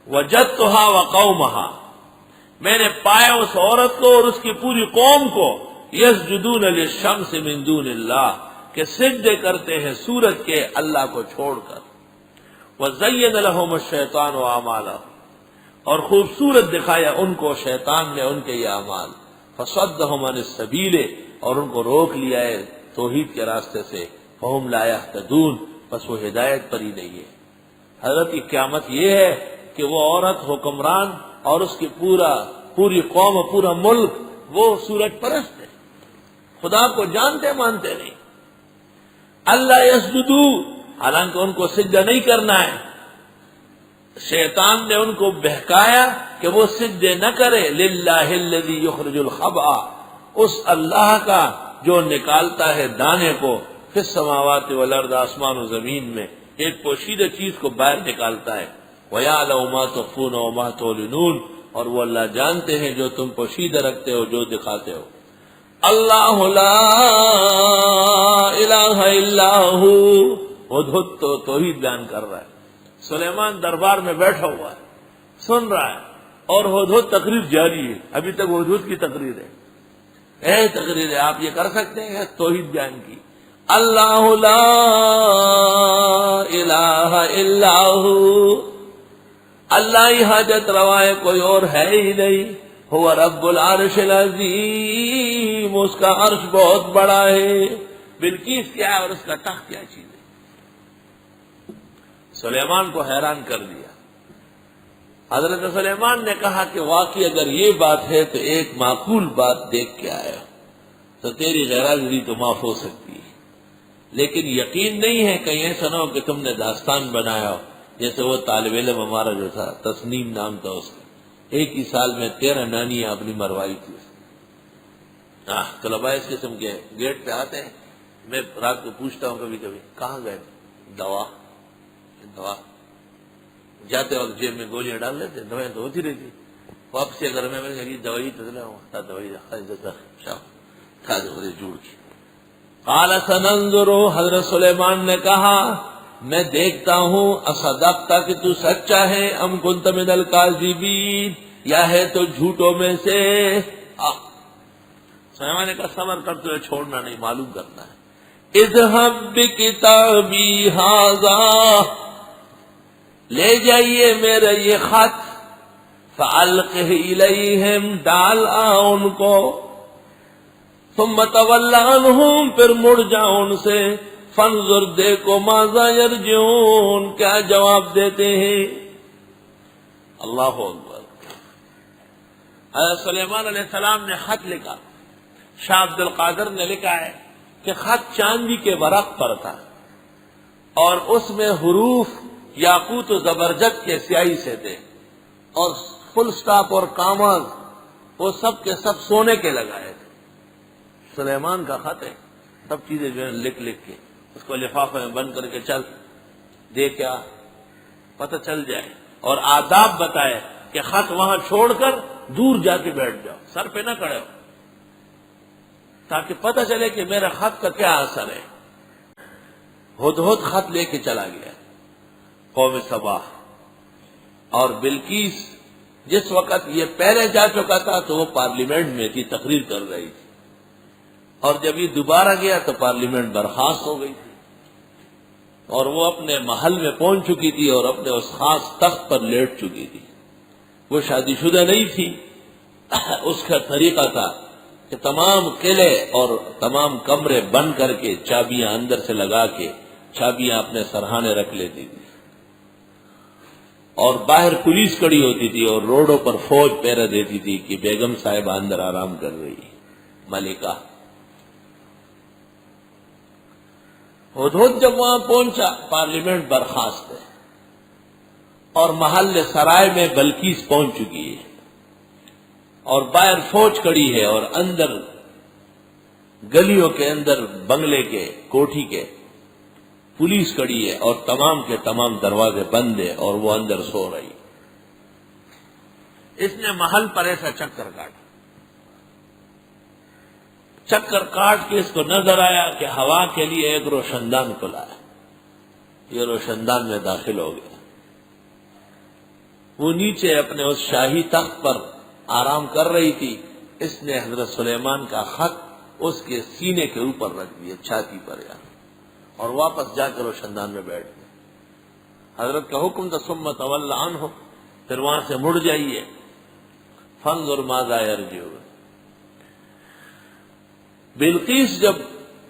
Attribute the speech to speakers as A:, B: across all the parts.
A: وجدتها وقومها، میں نے پایا اس عورت کو اور اس کی پوری قوم کو یسجدون للشمس من دون اللہ، کہ سجدے کرتے ہیں سورج کے اللہ کو چھوڑ کر. وزین لهم الشیطان اعمالهم، اور خوبصورت دکھایا ان کو شیطان نے ان کے یہ اعمال. فصدهم عن السبیل، اور ان کو روک لیا ہے توحید کے راستے سے. فهم لا يهتدون، بس وہ ہدایت پر ہی نہیں ہے. حضرت کی قیامت یہ ہے کہ وہ عورت حکمران اور اس کی پوری قوم پورا ملک وہ سورج پرست ہے، خدا کو جانتے مانتے نہیں. اللہ یسجدو، حالانکہ ان کو سجدہ نہیں کرنا ہے. شیطان نے ان کو بہکایا کہ وہ سجدے نہ کرے. للہ الذی یخرج الخبأ، اس اللہ کا جو نکالتا ہے دانے کو، فی السماوات والارض، آسمان و زمین میں ایک پوشیدہ چیز کو باہر نکالتا ہے. وَيَعْلَمُ مَا تُخْفُونَ وَمَا تُعْلِنُونَ، اور وہ اللہ جانتے ہیں جو تم پوشیدہ رکھتے ہو جو دکھاتے ہو. اللہ لا الہ الا ہو. ہدہد تو توحید بیان کر رہا ہے. سلیمان دربار میں بیٹھا ہوا ہے، سن رہا ہے، اور ہدہد تقریر جاری ہے. ابھی تک ہدہد کی تقریر ہے، تقریر ہے. آپ یہ کر سکتے ہیں توحید بیان کی. اللہ لا الہ الا ہو، اللہ ہی حاجت روا ہے، کوئی اور ہے ہی نہیں. ہوا رب العرش العظیم، اس کا عرش بہت بڑا ہے. بلقیس کیا ہے اور اس کا تخت کیا چیز ہے. سلیمان کو حیران کر دیا. حضرت سلیمان نے کہا کہ واقعی اگر یہ بات ہے تو ایک معقول بات دیکھ کے آیا تو تیری غیرحاضری تو معاف ہو سکتی ہے، لیکن یقین نہیں ہے کہیں ایسا نہ ہو کہ تم نے داستان بنایا ہو. جیسے وہ طالب علم ہمارا جو تھا، تسنیم نام تھا اس کا، ایک ہی سال میں 13 نانیاں اپنی مروائی تھی. طلباء اس قسم کے گیٹ پہ آتے ہیں، میں رات کو پوچھتا ہوں کبھی کبھی کہاں گئے، دوا جاتے وقت جیب میں گولیاں ڈال لیتے، دوائیں تو ہوتی رہتی. واپسی اگر میں نے دوائی دوائی کھا دو جوڑ کی. قال سننظر، حضرت سلیمان نے کہا میں دیکھتا ہوں، اصدقت کہ تو سچا ہے، ام کنت من الکاذبین، یا ہے تو جھوٹوں میں سے. سلیمان نے کہا صبر کر، تجھے چھوڑنا نہیں، معلوم کرنا ہے. اذهب بکتابی ھذا، لے جائیے میرا یہ خط، فالقہ الیہم، ڈال ان کو، ثم تول عنہم، پھر مڑ جاؤ ان سے، فانظر، دیکھو، ماذا یرجعون، کیا جواب دیتے ہیں. اللہ اکبر. حضرت سلیمان علیہ السلام نے خط لکھا. شاہ عبد القادر نے لکھا ہے کہ خط چاندی کے ورق پر تھا اور اس میں حروف یاقوت و زبرجد کے سیاہی سے تھے، اور فل سٹاپ اور کاماز وہ سب کے سب سونے کے لگائے تھے. سلیمان کا خط ہے، سب چیزیں جو ہے لکھ کے اس کو لفافے میں بند کر کے چل دے، کیا پتہ چل جائے. اور آداب بتائے کہ خط وہاں چھوڑ کر دور جا کے بیٹھ جاؤ، سر پہ نہ کھڑے ہو، تاکہ پتہ چلے کہ میرا خط کا کیا اثر ہے. ہدہد خط لے کے چلا گیا. قوم سبا اور بلقیس جس وقت یہ پہلے جا چکا تھا تو وہ پارلیمنٹ میں تھی، تقریر کر رہی تھی، اور جب یہ دوبارہ گیا تو پارلیمنٹ برخاست ہو گئی تھی، اور وہ اپنے محل میں پہنچ چکی تھی اور اپنے اس خاص تخت پر لیٹ چکی تھی. وہ شادی شدہ نہیں تھی. اس کا طریقہ تھا کہ تمام قلعے اور تمام کمرے بند کر کے چابیاں اندر سے لگا کے چابیاں اپنے سرہانے رکھ لیتی تھی، اور باہر پولیس کھڑی ہوتی تھی اور روڈوں پر فوج پہرا دیتی تھی کہ بیگم صاحب اندر آرام کر رہی ہے، ملکہ. ہدہد جب وہاں پہنچا پارلیمنٹ برخاست ہے، اور محل سرائے میں بلقیس پہنچ چکی ہے، اور باہر فوج کھڑی ہے، اور اندر گلیوں کے اندر بنگلے کے کوٹھی کے پولیس کھڑی ہے، اور تمام کے تمام دروازے بند ہیں، اور وہ اندر سو رہی. اس نے محل پر ایسا چکر کاٹ کے اس کو نظر آیا کہ ہوا کے لیے ایک روشندان کھلا ہے. یہ روشندان میں داخل ہو گیا. وہ نیچے اپنے اس شاہی تخت پر آرام کر رہی تھی، اس نے حضرت سلیمان کا خط اس کے سینے کے اوپر رکھ دیا، چھاتی پر یہاں، اور واپس جا کر روشندان میں بیٹھ گئے۔ حضرت کا حکم تھا ثم تول عنہ، پھر وہاں سے مڑ جائیے، فانظر ماذا یرجعون۔ بلقیس جب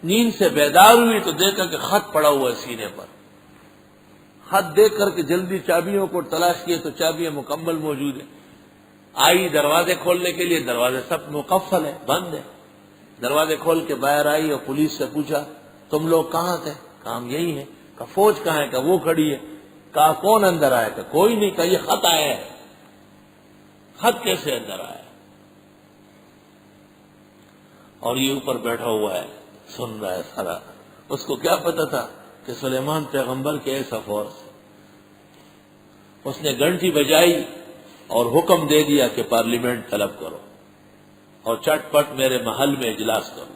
A: نیند سے بیدار ہوئی تو دیکھا کہ خط پڑا ہوا ہے سینے پر۔ خط دیکھ کر کے جلدی چابیوں کو تلاش کیے تو چابیاں مکمل موجود ہیں۔ آئی دروازے کھولنے کے لیے، دروازے سب مقفل ہے، بند ہے۔ دروازے کھول کے باہر آئی اور پولیس سے پوچھا تم لوگ کہاں تھے؟ کہا ہم یہی ہیں۔ کہا فوج کہاں ہے؟ کہا وہ کھڑی ہے۔ کہا کون اندر آیا؟ کہا کوئی نہیں۔ کہا یہ خط آیا ہے۔ خط کیسے اندر آیا؟ اور یہ اوپر بیٹھا ہوا ہے، سن رہا ہے سارا۔ اس کو کیا پتا تھا کہ سلیمان پیغمبر کے ایسا فورس ہے۔ اس نے گھنٹی بجائی اور حکم دے دیا کہ پارلیمنٹ طلب کرو اور چٹ پٹ میرے محل میں اجلاس کرو۔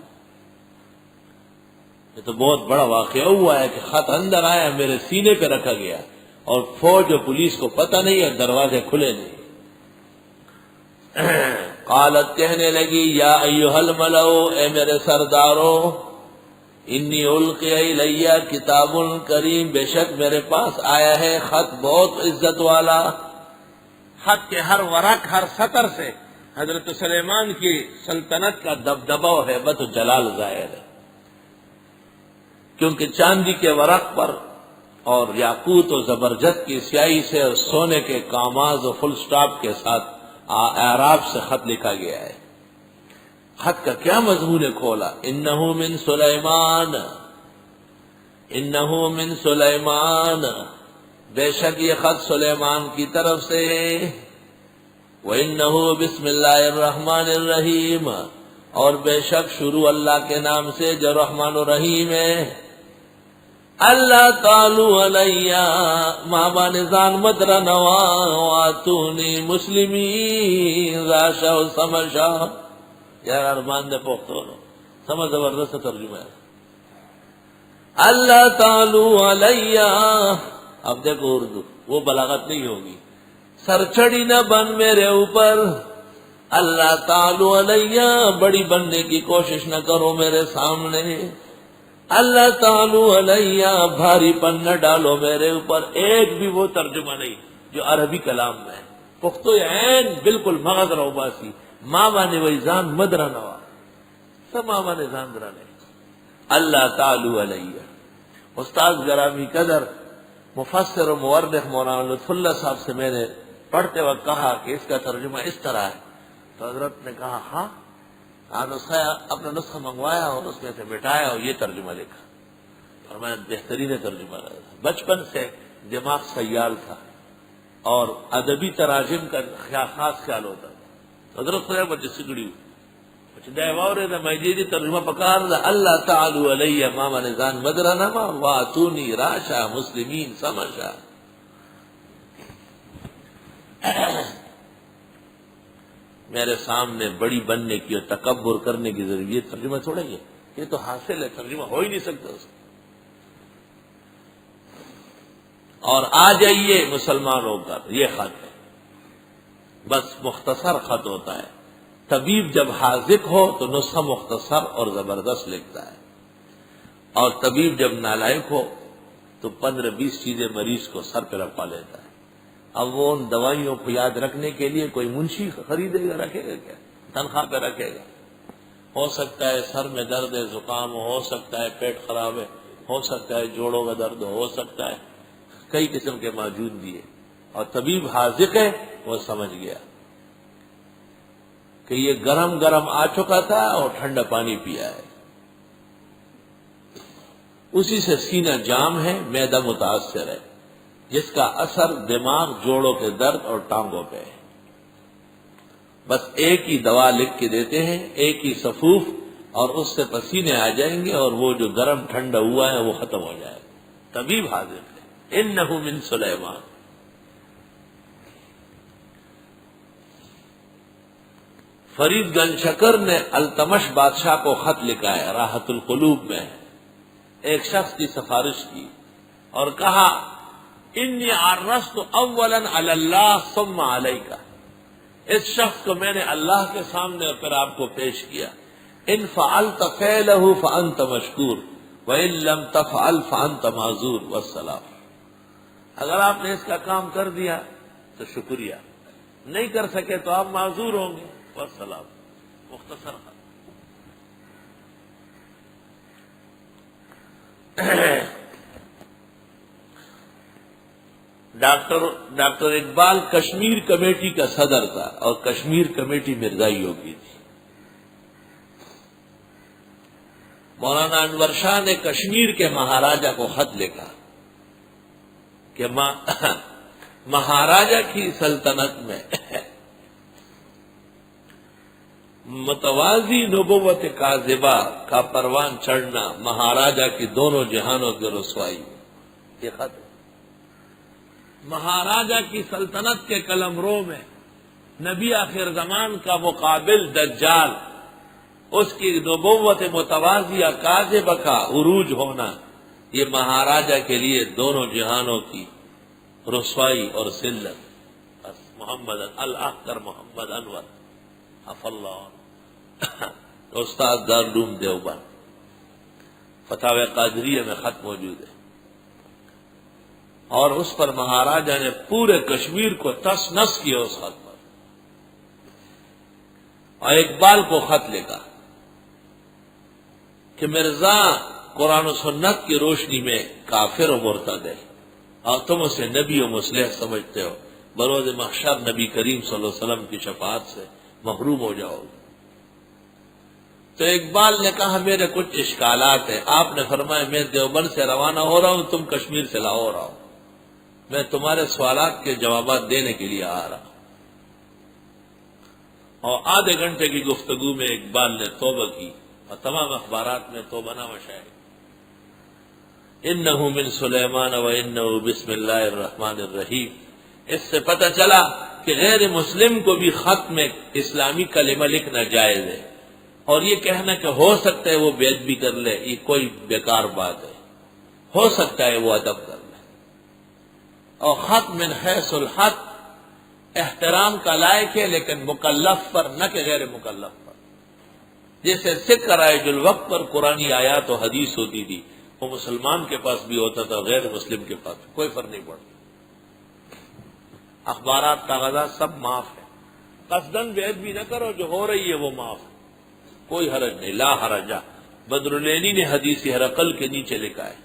A: یہ تو بہت بڑا واقعہ ہوا ہے کہ خط اندر آیا، میرے سینے پہ رکھا گیا اور فوج اور پولیس کو پتہ نہیں ہے، دروازے کھلے نہیں۔ قالت کہنے لگی یا ایھا الملأ، اے میرے سردارو، انی القی الی کتاب کریم، بے شک میرے پاس آیا ہے خط بہت عزت والا۔ خط کے ہر ورق، ہر سطر سے حضرت سلیمان کی سلطنت کا دبدبہ و ہیبت و جلال ظاہر ہے، کیونکہ چاندی کے ورق پر اور یاقوت و زبرجد کی سیاہی سے اور سونے کے کاماز و فل سٹاپ کے ساتھ اعراب سے خط لکھا گیا ہے۔ خط کا کیا مضمون ہے کھولا؟ انہ من سلیمان، انہ من سلیمان، بے شک یہ خط سلیمان کی طرف سے ہے۔ وَإِنَّهُ بسم اللہ الرحمن الرحیم، اور بے شک شروع اللہ کے نام سے جو رحمان الرحیم ہے۔ اللہ تعالی علیہ، ماما نزان مدر نوا واتونی مسلمین راشا و سمشا۔ یار ارمان دے پختو سمجھ زبردست ترجمہ ہے۔ اللہ تعالی علیہ، اب دیکھو اردو وہ بلاغت نہیں ہوگی، سر چڑی نہ بن میرے اوپر، اللہ تعالی علیہ، بڑی بننے کی کوشش نہ کرو میرے سامنے، اللہ تعالی علیہ، بھاری پن نہ ڈالو میرے اوپر۔ ایک بھی وہ ترجمہ نہیں جو عربی کلام میں ہے، پختو عین بالکل مغز روباسی، ماما نے ویزان مدرا نوا، سب ماما نے زان درانے، اللہ تعالی علیہ۔ استاد گرامی قدر مفسر و مورخ مولانا لطف اللہ صاحب سے میں نے پڑھتے وقت کہا کہ اس کا ترجمہ اس طرح ہے، تو حضرت نے کہا ہاں، نسخہ اپنا نسخہ منگوایا اور اس میں سے مٹایا اور یہ ترجمہ لکھا، اور میں بہترین ترجمہ رہا تھا۔ بچپن سے دماغ سیال تھا اور ادبی تراجم کا خاص خیال ہوتا تھا۔ حضرت صاحب بچے سگڑی میجیری ترجمہ پکار دا اللہ تعالی علیہ ماما نزان مدرنما واتونی راشا مسلمین سمشا۔ میرے سامنے بڑی بننے کی اور تکبر کرنے کی ضرورت، یہ ترجمہ چھوڑیں گے، یہ تو حاصل ہے، ترجمہ ہو ہی نہیں سکتا اس کا۔ اور آ جائیے مسلمان ہو کر، یہ خط ہے، بس مختصر خط ہوتا ہے۔ طبیب جب حاذق ہو تو نسخہ مختصر اور زبردست لکھتا ہے، اور طبیب جب نالائق ہو تو 15-20 چیزیں مریض کو سر پہ رکھوا لیتا ہے۔ اب وہ ان دوائیوں کو یاد رکھنے کے لیے کوئی منشی خریدے گا، رکھے گا کیا؟ تنخواہ پہ رکھے گا۔ ہو سکتا ہے سر میں درد ہے، زکام ہو سکتا ہے پیٹ خراب ہے، ہو سکتا ہے جوڑوں کا درد ہو سکتا ہے، کئی قسم کے موجود بھی ہے، اور طبیب حاذق ہے، وہ سمجھ گیا کہ یہ گرم گرم آ چکا تھا اور ٹھنڈا پانی پیا ہے، اسی سے سینہ جام ہے، معدہ متاثر ہے، جس کا اثر دماغ، جوڑوں کے درد اور ٹانگوں پہ ہے۔ بس ایک ہی دوا لکھ کے دیتے ہیں، ایک ہی صفوف، اور اس سے پسینے آ جائیں گے اور وہ جو گرم ٹھنڈا ہوا ہے وہ ختم ہو جائے گا۔ طبیب حاضر ہے، انہ من سلیمان۔ فرید گنج شکر نے التمش بادشاہ کو خط لکھا ہے، راحت القلوب میں ایک شخص کی سفارش کی اور کہا انی عرضت اولا علی اللہ ثم علیک، اس شخص کو میں نے اللہ کے سامنے اور پھر آپ کو پیش کیا. ان فعلت فعلہ فانت مشکور وان لم تفعل فانت معذور والسلام. اگر آپ نے اس کا کام کر دیا تو شکریہ، نہیں کر سکے تو آپ معذور ہوں گے والسلام. مختصر ڈاکٹر اقبال کشمیر کمیٹی کا صدر تھا اور کشمیر کمیٹی مرزائیوں کی تھی. مولانا انور شاہ نے کشمیر کے مہاراجا کو خط لکھا کہ مہاراجا کی سلطنت میں متوازی نبوت کاذبہ کا پروان چڑھنا مہاراجا کی دونوں جہانوں کی رسوائی. یہ خط مہاراجا کی سلطنت کے قلمرو میں نبی آخر زمان کا مقابل دجال، اس کی نبوت متوازیہ کاذبہ کا عروج ہونا، یہ مہاراجا کے لیے دونوں جہانوں کی رسوائی اور ذلت. محمد الاختر محمد انور عف اللہ، استاد دارالعلوم دیوبند، فتاوی قادریہ میں خط موجود ہے. اور اس پر مہاراجا نے پورے کشمیر کو تس نس کیا اس خط پر. اور اقبال کو خط لکھا کہ مرزا قرآن و سنت کی روشنی میں کافر و مرتد ہے اور تم اسے نبی و مصلح سمجھتے ہو، بروز محشر نبی کریم صلی اللہ علیہ وسلم کی شفاعت سے محروم ہو جاؤ گے. تو اقبال نے کہا میرے کچھ اشکالات ہیں. آپ نے فرمایا میں دیوبند سے روانہ ہو رہا ہوں، تم کشمیر سے لاہور آؤ، میں تمہارے سوالات کے جوابات دینے کے لیے آ رہا ہوں. اور آدھے گھنٹے کی گفتگو میں اقبال نے توبہ کی اور تمام اخبارات میں توبہ نامہ شائع. انہ من سلیمان و انہ بسم اللہ الرحمن الرحیم. اس سے پتہ چلا کہ غیر مسلم کو بھی خط میں اسلامی کلمہ لکھنا جائز ہے، اور یہ کہنا کہ ہو سکتا ہے وہ بے ادبی کر لے، یہ کوئی بیکار بات ہے. ہو سکتا ہے وہ ادب کر لے. اور خط من حیث الحق احترام کا لائق ہے، لیکن مکلف پر نہ کہ غیر مکلف پر. جیسے سکھ رائج الوقت پر قرآنی آیات و حدیث ہوتی تھی، وہ مسلمان کے پاس بھی ہوتا تھا، غیر مسلم کے پاس کوئی فرق نہیں پڑتا. اخبارات کاغذات سب معاف ہے. قصدن بے ادبی نہ کرو، جو ہو رہی ہے وہ معاف ہے، کوئی حرج نہیں. لا حرجہ. بدر العینی نے حدیث ہرقل کے نیچے لکھا ہے